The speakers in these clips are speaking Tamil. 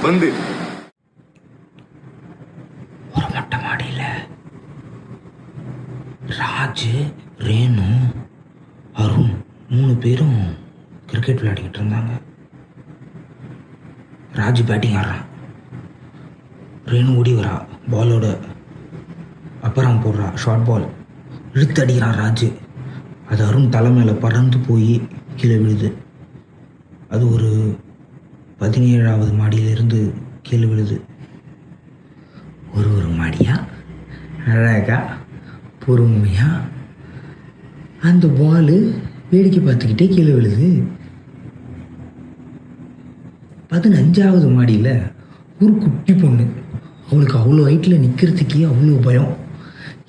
வந்து ஒரு மொட்டை மாடியில் ராஜு, ரேணு, அருண் 3 பேரும் கிரிக்கெட் விளையாடிக்கிட்டு இருந்தாங்க. ராஜு பேட்டிங் ஆடுறான், ரேணு ஓடி வரா பாலோட, அப்புறம் போடுறா ஷார்ட் பால், இழுத்து அடிக்கிறான் ராஜு. அது அருண் தலை மேலே பறந்து போய் கீழே விழுது. அது ஒரு 17வது மாடியிலிருந்து கீழே விழுது. ஒரு மாடியா அழகா பொறுமையாக அந்த பாலு வேடிக்கை பார்த்துக்கிட்டே கீழே விழுது. 15வது மாடியில் ஒரு குட்டி பொண்ணு, அவளுக்கு அவ்வளோ ஹைட்டில் நிற்கிறதுக்கே அவ்வளோ பயம்.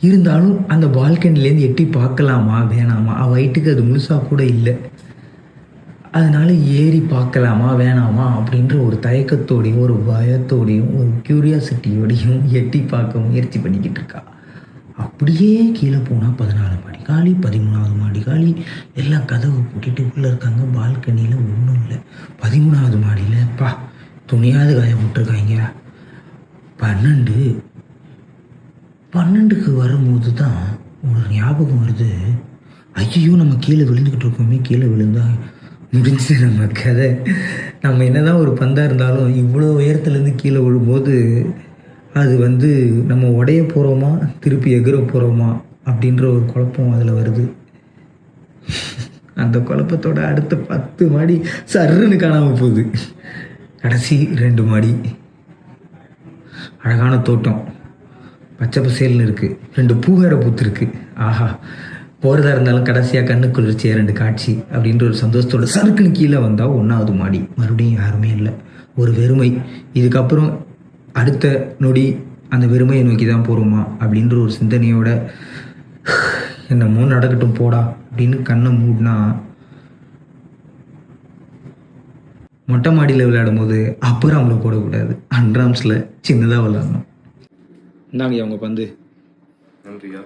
இருந்தாலும் அந்த பால்கனிலேருந்து எட்டி பார்க்கலாமா வேணாமா, அவள் ஹைட்டுக்கு அது முழுசாக கூட இல்லை. அதனால் ஏறி பார்க்கலாமா வேணாமா அப்படின்ற ஒரு தயக்கத்தோடையும் ஒரு பயத்தோடையும் ஒரு க்யூரியாசிட்டியோடையும் எட்டி பார்க்க முயற்சி பண்ணிக்கிட்டு இருக்கா. அப்படியே கீழே போனால் 14 மாடி காலி, 13வது மாடி காலி. எல்லாம் கதவை பூட்டிட்டு உள்ளே இருக்காங்க. பால்கனியில் ஒன்றும் இல்லை. 13வது மாடியில் துணியாவது காய போட்டிருக்காங்க. 12க்கு வரும்போது தான் ஒரு ஞாபகம் வருது. ஐயோ, நம்ம கீழே விழுந்துக்கிட்டு இருக்கோமே, கீழே விழுந்தா முடிஞ்சு நம்ம கதை. நம்ம என்னதான் ஒரு பந்தாக இருந்தாலும் இவ்வளோ உயரத்துலேருந்து கீழே விழும்போது அது நம்ம உடைய போகிறோமா திருப்பி எகிற போகிறோமா அப்படின்ற ஒரு குழப்பம் அதில் வருது. அந்த குழப்பத்தோட அடுத்த 10 மாடி சர்ருன்னு காணாமல் போகுது. கடைசி 2 மாடி அழகான தோட்டம், பச்சை பசேல்னு இருக்குது. 2 பூ வேற பூத்துருக்கு. ஆஹா, போகிறதா இருந்தாலும் கடைசியாக கண்ணு குளிர்ச்சியாக 2 காட்சி அப்படின்ற ஒரு சந்தோஷத்தோட சறுக்குன்னு கீழே வந்தால் 1வது மாடி. மறுபடியும் யாருமே இல்லை, ஒரு வெறுமை. இதுக்கப்புறம் அடுத்த நொடி அந்த வெறுமையை நோக்கி தான் போகிறோமா அப்படின்ற ஒரு சிந்தனையோட என்னமோ நடக்கட்டும் போடா அப்படின்னு கண்ணை மூடினா, மொட்டை மாடியில் விளையாடும் போது அப்புறம் அவங்கள போடக்கூடாது, அண்ட்ராம்ஸில் சின்னதாக விளையாடணும். இந்தாங்க அவங்க பந்து. நன்றியா.